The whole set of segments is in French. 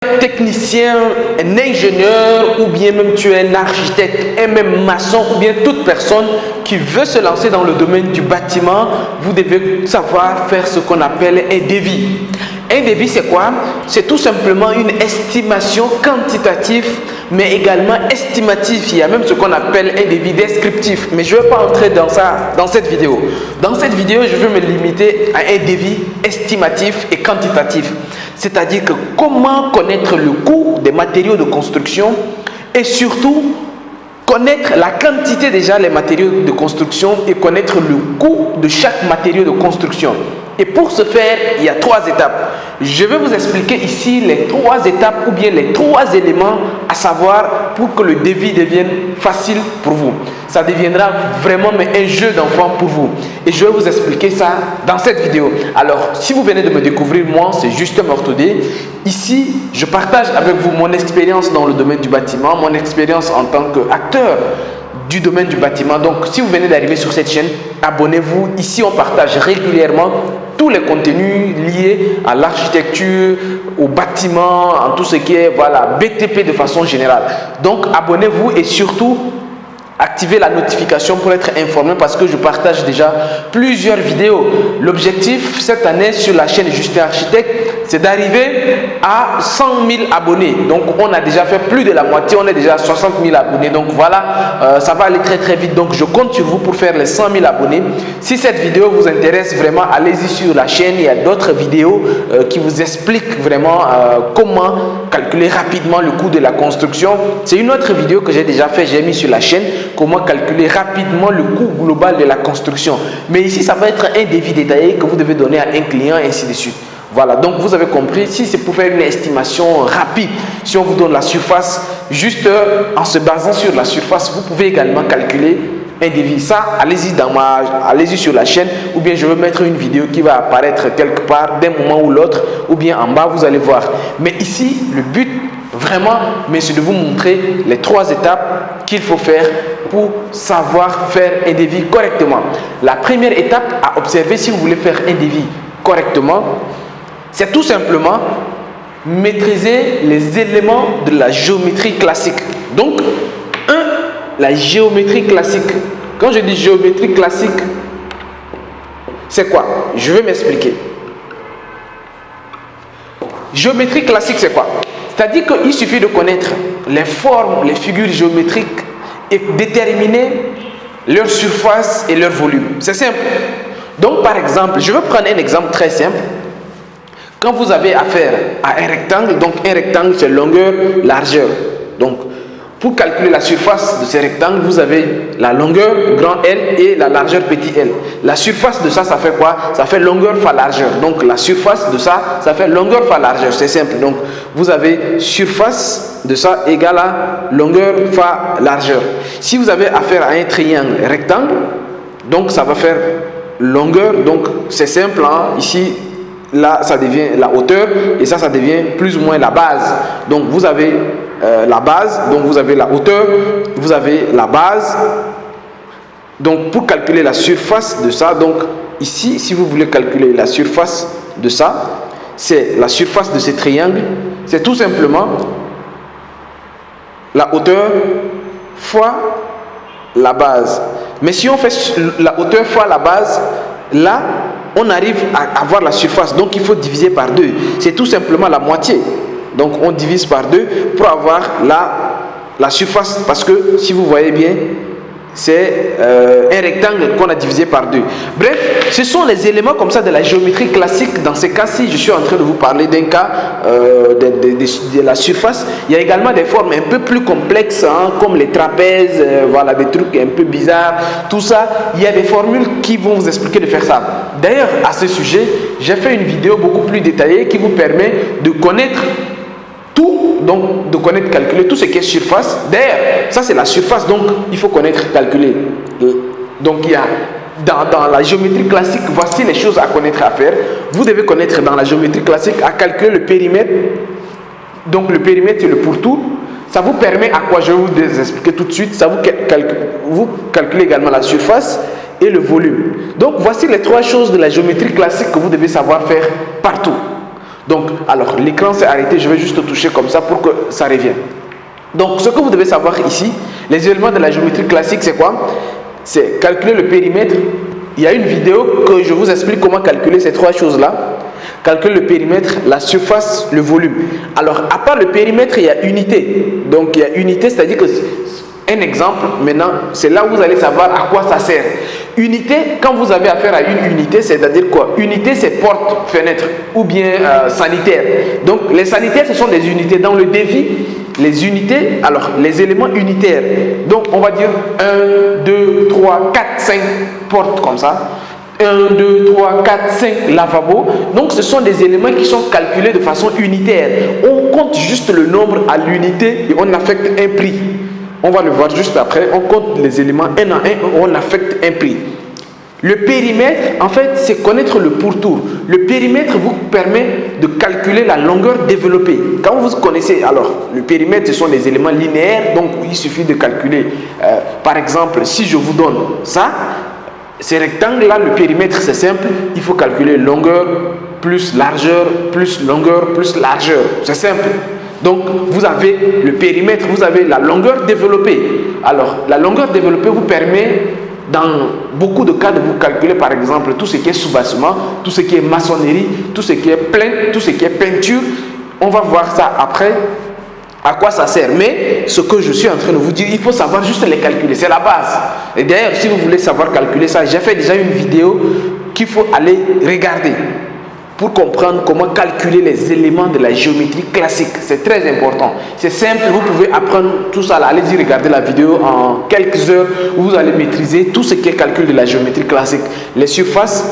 technicien, un ingénieur ou bien même tu es un architecte, un même maçon ou bien toute personne qui veut se lancer dans le domaine du bâtiment, vous devez savoir faire ce qu'on appelle un devis. Un devis, c'est quoi? C'est tout simplement une estimation quantitative, mais également estimative. Il y a même ce qu'on appelle un devis descriptif. Mais je ne vais pas entrer dans ça dans cette vidéo. Dans cette vidéo, je vais me limiter à un devis estimatif et quantitatif. C'est-à-dire que comment connaître le coût des matériaux de construction et surtout connaître la quantité déjà des matériaux de construction et connaître le coût de chaque matériau de construction. Et pour ce faire, il y a 3 étapes. Je vais vous expliquer ici les 3 étapes ou bien les 3 éléments à savoir pour que le devis devienne facile pour vous. Ça deviendra vraiment un jeu d'enfant pour vous. Et je vais vous expliquer ça dans cette vidéo. Alors, si vous venez de me découvrir, moi, c'est Justin Orthodé. Ici, je partage avec vous mon expérience dans le domaine du bâtiment, mon expérience en tant qu'acteur du domaine du bâtiment. Donc, si vous venez d'arriver sur cette chaîne, abonnez-vous. Ici, on partage régulièrement tous les contenus liés à l'architecture, au bâtiment, en tout ce qui est BTP de façon générale. Donc, abonnez-vous et surtout, activez la notification pour être informé parce que je partage déjà plusieurs vidéos. L'objectif cette année sur la chaîne Justin Architecte, c'est d'arriver à 100 000 abonnés. Donc, on a déjà fait plus de la moitié, on est déjà à 60 000 abonnés. Donc, ça va aller très très vite. Donc, je compte sur vous pour faire les 100 000 abonnés. Si cette vidéo vous intéresse vraiment, allez-y sur la chaîne. Il y a d'autres vidéos qui vous expliquent vraiment comment calculer rapidement le coût de la construction. C'est une autre vidéo que j'ai déjà fait, j'ai mis sur la chaîne. Comment calculer rapidement le coût global de la construction. Mais ici, ça va être un devis détaillé que vous devez donner à un client, et ainsi de suite. Voilà, donc vous avez compris, si c'est pour faire une estimation rapide, si on vous donne la surface, juste en se basant sur la surface, vous pouvez également calculer un devis. Ça, allez-y sur la chaîne, ou bien je vais mettre une vidéo qui va apparaître quelque part d'un moment ou l'autre, ou bien en bas, vous allez voir. Mais ici, le but, vraiment, c'est de vous montrer les 3 étapes qu'il faut faire pour savoir faire un devis correctement. La première étape à observer si vous voulez faire un devis correctement, c'est tout simplement maîtriser les éléments de la géométrie classique. Donc, la géométrie classique. Quand je dis géométrie classique, c'est quoi? Je vais m'expliquer. Géométrie classique, c'est quoi? C'est-à-dire qu'il suffit de connaître les formes, les figures géométriques et déterminer leur surface et leur volume. C'est simple. Donc, par exemple, je vais prendre un exemple très simple. Quand vous avez affaire à un rectangle, donc un rectangle, c'est longueur, largeur. Donc, pour calculer la surface de ce rectangle, vous avez la longueur grand L et la largeur petit l. La surface de ça, ça fait quoi? Ça fait longueur fois largeur. Donc, la surface de ça, ça fait longueur fois largeur. C'est simple. Donc, vous avez surface de ça égale à longueur fois largeur. Si vous avez affaire à un triangle rectangle, donc ça va faire longueur. Donc, c'est simple. Ici, là, ça devient la hauteur et ça devient plus ou moins la base. Donc, vous avez la base, donc vous avez la hauteur, vous avez la base. Donc, pour calculer la surface de ça, donc ici, si vous voulez calculer la surface de ça, c'est la surface de ce triangle, c'est tout simplement la hauteur fois la base. Mais si on fait la hauteur fois la base, là, on arrive à avoir la surface. Donc, il faut diviser par 2. C'est tout simplement la moitié. Donc, on divise par 2 pour avoir la surface. Parce que, si vous voyez bien, c'est un rectangle qu'on a divisé par 2. Bref, ce sont les éléments comme ça de la géométrie classique. Dans ces cas-ci, je suis en train de vous parler d'un cas de la surface. Il y a également des formes un peu plus complexes, comme les trapèzes, des trucs un peu bizarres. Tout ça, il y a des formules qui vont vous expliquer de faire ça. D'ailleurs, à ce sujet, j'ai fait une vidéo beaucoup plus détaillée qui vous permet de connaître tout, donc de connaître, calculer tout ce qui est surface. D'ailleurs, ça c'est la surface, donc il faut connaître, calculer. Donc il y a dans la géométrie classique, voici les choses à connaître, à faire. Vous devez connaître dans la géométrie classique à calculer le périmètre. Donc le périmètre c'est le pourtour. Ça vous permet à quoi? Je vais vous expliquer tout de suite. Ça vous calculez également la surface et le volume. Donc voici les 3 choses de la géométrie classique que vous devez savoir faire partout. Donc, alors, l'écran s'est arrêté, je vais juste toucher comme ça pour que ça revienne. Donc, ce que vous devez savoir ici, les éléments de la géométrie classique, c'est quoi? C'est calculer le périmètre. Il y a une vidéo que je vous explique comment calculer ces trois choses-là. Calculer le périmètre, la surface, le volume. Alors, à part le périmètre, il y a unité. Donc, il y a unité, c'est-à-dire que, un exemple, maintenant, c'est là où vous allez savoir à quoi ça sert. Unité, quand vous avez affaire à une unité, c'est-à-dire quoi? Unité, c'est porte, fenêtre ou bien sanitaire. Donc, les sanitaires, ce sont des unités. Dans le défi, les unités, alors, les éléments unitaires. Donc, on va dire 1, 2, 3, 4, 5 portes comme ça. 1, 2, 3, 4, 5 lavabos. Donc, ce sont des éléments qui sont calculés de façon unitaire. On compte juste le nombre à l'unité et on affecte un prix. On va le voir juste après. On compte les éléments un à un et on affecte un prix. Le périmètre, en fait, c'est connaître le pourtour. Le périmètre vous permet de calculer la longueur développée. Quand vous connaissez, alors, le périmètre, ce sont des éléments linéaires. Donc, il suffit de calculer. Par exemple, si je vous donne ça, ces rectangles-là, le périmètre, c'est simple. Il faut calculer longueur plus largeur, plus longueur, plus largeur. C'est simple. Donc, vous avez le périmètre, vous avez la longueur développée. Alors, la longueur développée vous permet, dans beaucoup de cas, de vous calculer, par exemple, tout ce qui est sous-bassement, tout ce qui est maçonnerie, tout ce qui est plainte, tout ce qui est peinture. On va voir ça après, à quoi ça sert. Mais ce que je suis en train de vous dire, il faut savoir juste les calculer. C'est la base. Et d'ailleurs, si vous voulez savoir calculer ça, j'ai fait déjà une vidéo qu'il faut aller regarder pour comprendre comment calculer les éléments de la géométrie classique. C'est très important. C'est simple, vous pouvez apprendre tout ça. Allez-y regarder la vidéo en quelques heures où vous allez maîtriser tout ce qui est calcul de la géométrie classique. Les surfaces,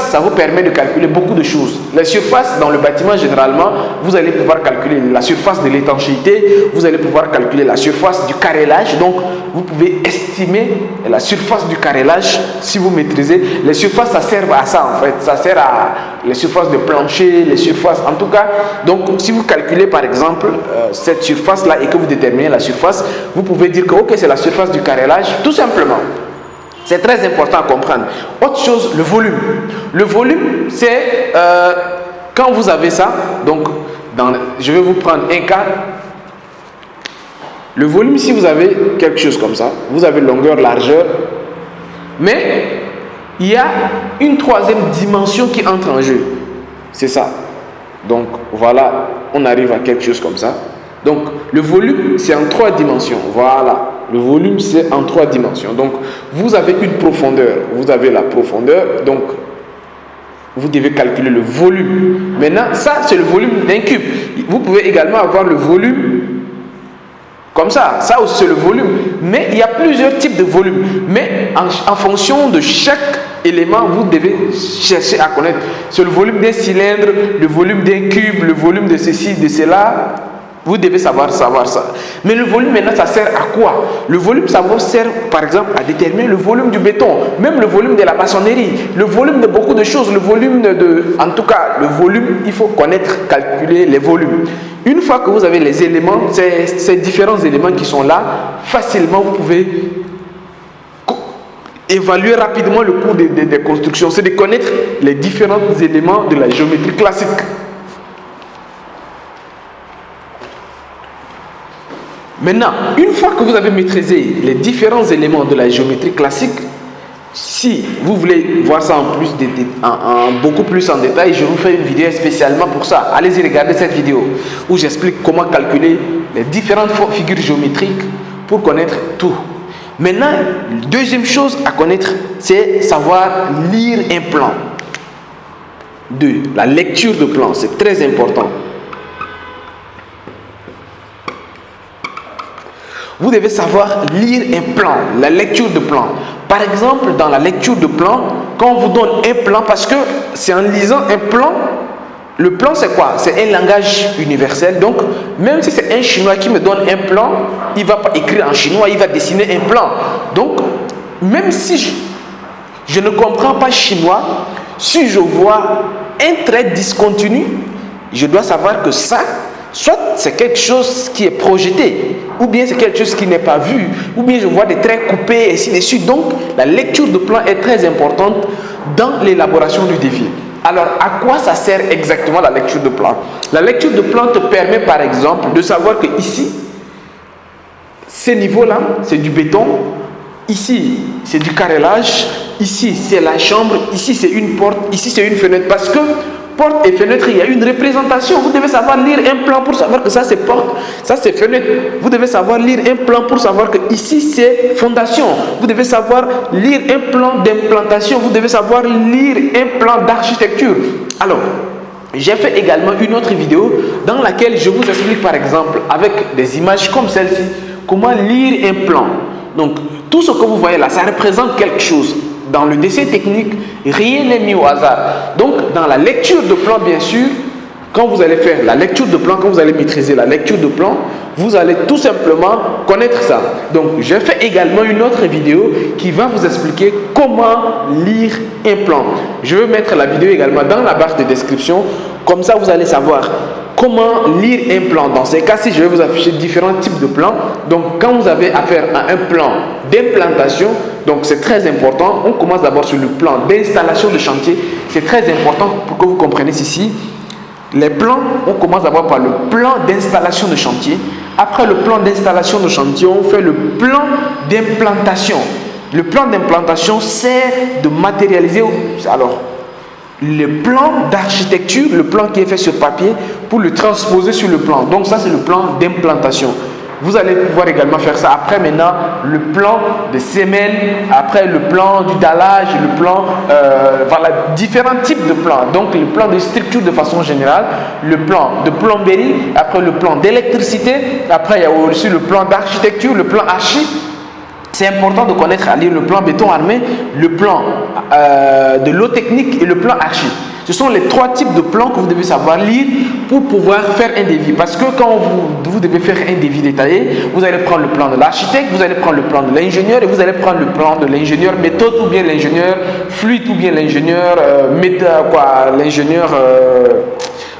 ça vous permet de calculer beaucoup de choses. Les surfaces dans le bâtiment, généralement, vous allez pouvoir calculer la surface de l'étanchéité, vous allez pouvoir calculer la surface du carrelage. Donc, vous pouvez estimer la surface du carrelage si vous maîtrisez. Les surfaces, ça sert à ça en fait. Ça sert à les surfaces de plancher, les surfaces, en tout cas. Donc, si vous calculez par exemple cette surface-là et que vous déterminez la surface, vous pouvez dire que ok, c'est la surface du carrelage, tout simplement. C'est très important à comprendre. Autre chose, le volume. Le volume, c'est quand vous avez ça, donc je vais vous prendre un cas. Le volume, si vous avez quelque chose comme ça, vous avez longueur, largeur, mais il y a une troisième dimension qui entre en jeu. C'est ça. Donc voilà, on arrive à quelque chose comme ça. Donc le volume, c'est en 3 dimensions. Voilà. Le volume, c'est en 3 dimensions. Donc, vous avez une profondeur. Vous avez la profondeur. Donc, vous devez calculer le volume. Maintenant, ça, c'est le volume d'un cube. Vous pouvez également avoir le volume comme ça. Ça aussi, c'est le volume. Mais il y a plusieurs types de volume. Mais en fonction de chaque élément, vous devez chercher à connaître. C'est le volume d'un cylindre, le volume d'un cube, le volume de ceci, de cela. Vous devez savoir ça. Mais le volume, maintenant, ça sert à quoi? Le volume, ça vous sert, par exemple, à déterminer le volume du béton, même le volume de la maçonnerie, le volume de beaucoup de choses, le volume en tout cas, le volume, il faut connaître, calculer les volumes. Une fois que vous avez les éléments, ces différents éléments qui sont là, facilement, vous pouvez évaluer rapidement le coût des constructions. C'est de connaître les différents éléments de la géométrie classique. Maintenant, une fois que vous avez maîtrisé les différents éléments de la géométrie classique, si vous voulez voir ça beaucoup plus en détail, je vous fais une vidéo spécialement pour ça. Allez-y regarder cette vidéo où j'explique comment calculer les différentes figures géométriques pour connaître tout. Maintenant, deuxième chose à connaître, c'est savoir lire un plan. 2. La lecture de plan, c'est très important. Vous devez savoir lire un plan, la lecture de plan. Par exemple, dans la lecture de plan, quand on vous donne un plan, parce que c'est en lisant un plan, le plan c'est quoi? C'est un langage universel. Donc, même si c'est un Chinois qui me donne un plan, il ne va pas écrire en chinois, il va dessiner un plan. Donc, même si je ne comprends pas chinois, si je vois un trait discontinu, je dois savoir que ça, soit c'est quelque chose qui est projeté, ou bien c'est quelque chose qui n'est pas vu, ou bien je vois des traits coupés, et ainsi de suite. Donc, la lecture de plan est très importante dans l'élaboration du défi. Alors, à quoi ça sert exactement la lecture de plan? La lecture de plan te permet par exemple de savoir que ici, ces niveaux-là, c'est du béton. Ici, c'est du carrelage. Ici, c'est la chambre. Ici, c'est une porte. Ici, c'est une fenêtre. Parce que porte et fenêtre, il y a une représentation. Vous devez savoir lire un plan pour savoir que ça, c'est porte. Ça, c'est fenêtre. Vous devez savoir lire un plan pour savoir que ici, c'est fondation. Vous devez savoir lire un plan d'implantation. Vous devez savoir lire un plan d'architecture. Alors, j'ai fait également une autre vidéo dans laquelle je vous explique par exemple avec des images comme celle-ci, comment lire un plan. Donc, tout ce que vous voyez là, ça représente quelque chose. Dans le dessin technique, rien n'est mis au hasard. Donc, dans la lecture de plan, bien sûr, quand vous allez faire la lecture de plan, quand vous allez maîtriser la lecture de plan, vous allez tout simplement connaître ça. Donc, j'ai fait également une autre vidéo qui va vous expliquer comment lire un plan. Je vais mettre la vidéo également dans la barre de description. Comme ça, vous allez savoir comment lire un plan. Dans ces cas-ci, je vais vous afficher différents types de plans. Donc, quand vous avez affaire à un plan d'implantation, donc c'est très important. On commence d'abord sur le plan d'installation de chantier. C'est très important pour que vous compreniez ceci. Les plans, on commence d'abord par le plan d'installation de chantier. Après le plan d'installation de chantier, on fait le plan d'implantation. Le plan d'implantation sert de matérialiser, alors, le plan d'architecture, le plan qui est fait sur papier, pour le transposer sur le plan. Donc ça, c'est le plan d'implantation. Vous allez pouvoir également faire ça. Après, maintenant, le plan de semelle, après le plan du dallage, le plan, voilà, différents types de plans. Donc, le plan de structure de façon générale, le plan de plomberie, après le plan d'électricité, après, il y a aussi le plan d'architecture, le plan archi. C'est important de connaître à lire le plan béton armé, le plan de l'eau technique et le plan archi. Ce sont les trois types de plans que vous devez savoir lire pour pouvoir faire un devis. Parce que quand vous devez faire un devis détaillé, vous allez prendre le plan de l'architecte, vous allez prendre le plan de l'ingénieur et vous allez prendre le plan de l'ingénieur méthode ou bien l'ingénieur fluide ou bien l'ingénieur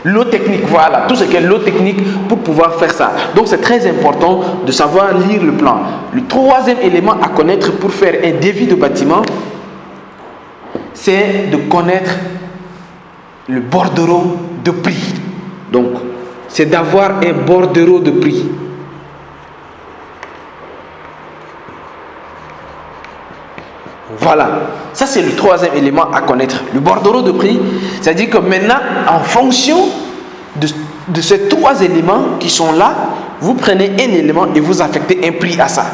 l'eau technique, voilà, tout ce qui est l'eau technique pour pouvoir faire ça. Donc c'est très important de savoir lire le plan. Le troisième élément à connaître pour faire un devis de bâtiment, c'est de connaître le bordereau de prix. Donc, c'est d'avoir un bordereau de prix. Voilà, ça c'est le troisième élément à connaître. Le bordereau de prix, c'est-à-dire que maintenant, en fonction de ces trois éléments qui sont là, vous prenez un élément et vous affectez un prix à ça.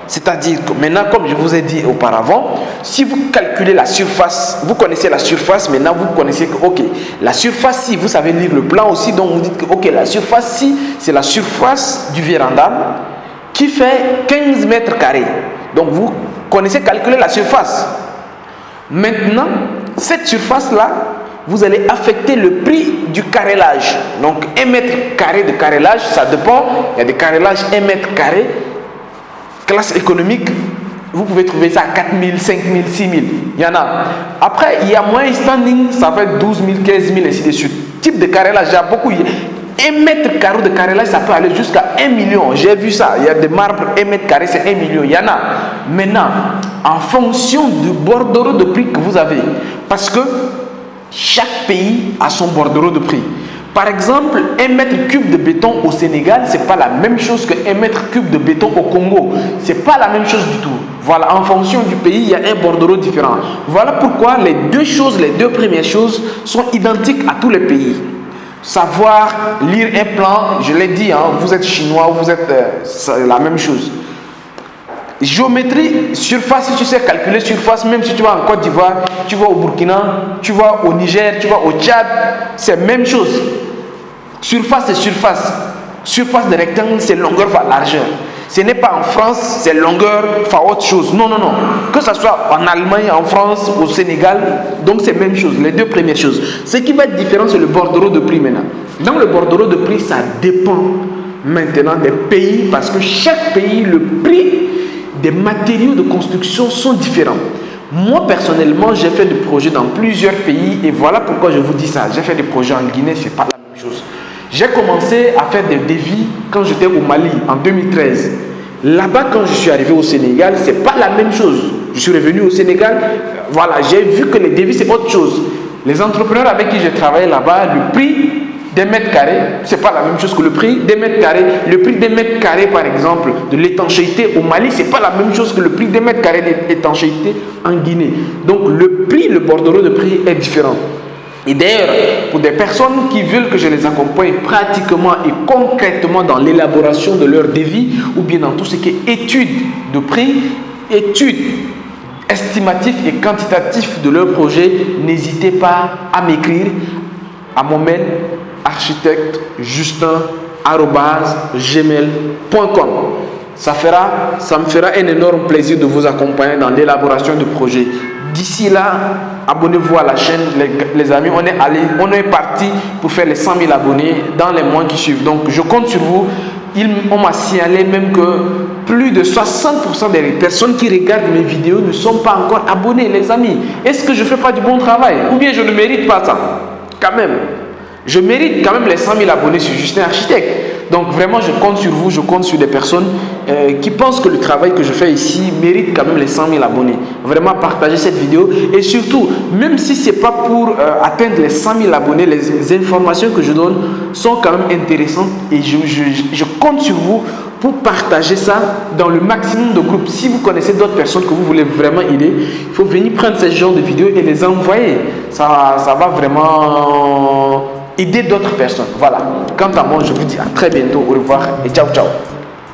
C'est-à-dire que maintenant, comme je vous ai dit auparavant, si vous calculez la surface, vous connaissez la surface, maintenant vous connaissez que, ok, la surface, si vous savez lire le plan aussi, donc vous dites que, ok, la surface, si c'est la surface du véranda qui fait 15 mètres carrés. Donc vous connaissez calculer la surface. Maintenant, cette surface-là, vous allez affecter le prix du carrelage. Donc 1 mètre carré de carrelage, ça dépend. Il y a des carrelages 1 mètre carré. Classe économique, vous pouvez trouver ça à 4 000, 5 000, 6 000. Il y en a. Après, il y a moins standing, ça fait 12 000, 15 000, ainsi de suite. Type de carrelage, il y a beaucoup. 1 mètre carré de carrelage, ça peut aller jusqu'à 1 million. J'ai vu ça. Il y a des marbres, 1 mètre carré, c'est 1 million. Il y en a. Maintenant, en fonction du bordereau de prix que vous avez, parce que chaque pays a son bordereau de prix. Par exemple, 1 mètre cube de béton au Sénégal, ce n'est pas la même chose que 1 mètre cube de béton au Congo. Ce n'est pas la même chose du tout. Voilà, en fonction du pays, il y a un bordereau différent. Voilà pourquoi les deux premières choses sont identiques à tous les pays. Savoir lire un plan, je l'ai dit, hein, vous êtes chinois, vous êtes la même chose. Géométrie, surface, si tu sais calculer surface, même si tu vas en Côte d'Ivoire, tu vas au Burkina, tu vas au Niger, tu vas au Tchad, c'est la même chose. Surface, c'est surface. Surface de rectangle, c'est longueur fois largeur. Ce n'est pas en France, c'est longueur fois autre chose. Non, non, non. Que ce soit en Allemagne, en France, au Sénégal, donc c'est la même chose, les deux premières choses. Ce qui va être différent, c'est le bordereau de prix maintenant. Dans le bordereau de prix, ça dépend maintenant des pays, parce que chaque pays, le prix des matériaux de construction sont différents. Moi, personnellement, j'ai fait des projets dans plusieurs pays et voilà pourquoi je vous dis ça. J'ai fait des projets en Guinée, c'est pas la même chose. J'ai commencé à faire des devis quand j'étais au Mali en 2013. Là-bas, quand je suis arrivé au Sénégal, c'est pas la même chose. Je suis revenu au Sénégal, voilà, j'ai vu que les devis, c'est autre chose. Les entrepreneurs avec qui j'ai travaillé là-bas, le prix des mètres carrés, c'est pas la même chose que le prix des mètres carrés. Le prix des mètres carrés, par exemple, de l'étanchéité au Mali, c'est pas la même chose que le prix des mètres carrés d'étanchéité en Guinée. Donc le prix, le bordereau de prix est différent. Et d'ailleurs, pour des personnes qui veulent que je les accompagne pratiquement et concrètement dans l'élaboration de leur devis ou bien dans tout ce qui est étude de prix, étude estimatif et quantitatif de leur projet, n'hésitez pas à m'écrire à mon mail architecte-justin@gmail.com. Ça me fera un énorme plaisir de vous accompagner dans l'élaboration du projet. D'ici là, abonnez-vous à la chaîne, les amis. On est parti pour faire les 100 000 abonnés dans les mois qui suivent. Donc, je compte sur vous. On m'a signalé même que plus de 60% des personnes qui regardent mes vidéos ne sont pas encore abonnées, les amis. Est-ce que je ne fais pas du bon travail? Ou bien je ne mérite pas ça? Quand même. Je mérite quand même les 100 000 abonnés sur Justin Architecte. Donc vraiment, je compte sur vous, je compte sur des personnes qui pensent que le travail que je fais ici mérite quand même les 100 000 abonnés. Vraiment, partagez cette vidéo. Et surtout, même si ce n'est pas pour atteindre les 100 000 abonnés, les informations que je donne sont quand même intéressantes. Et je compte sur vous pour partager ça dans le maximum de groupes. Si vous connaissez d'autres personnes que vous voulez vraiment aider, il faut venir prendre ce genre de vidéos et les envoyer. Ça va vraiment aider d'autres personnes. Voilà. Quant à moi, je vous dis à très bientôt. Au revoir et ciao, ciao.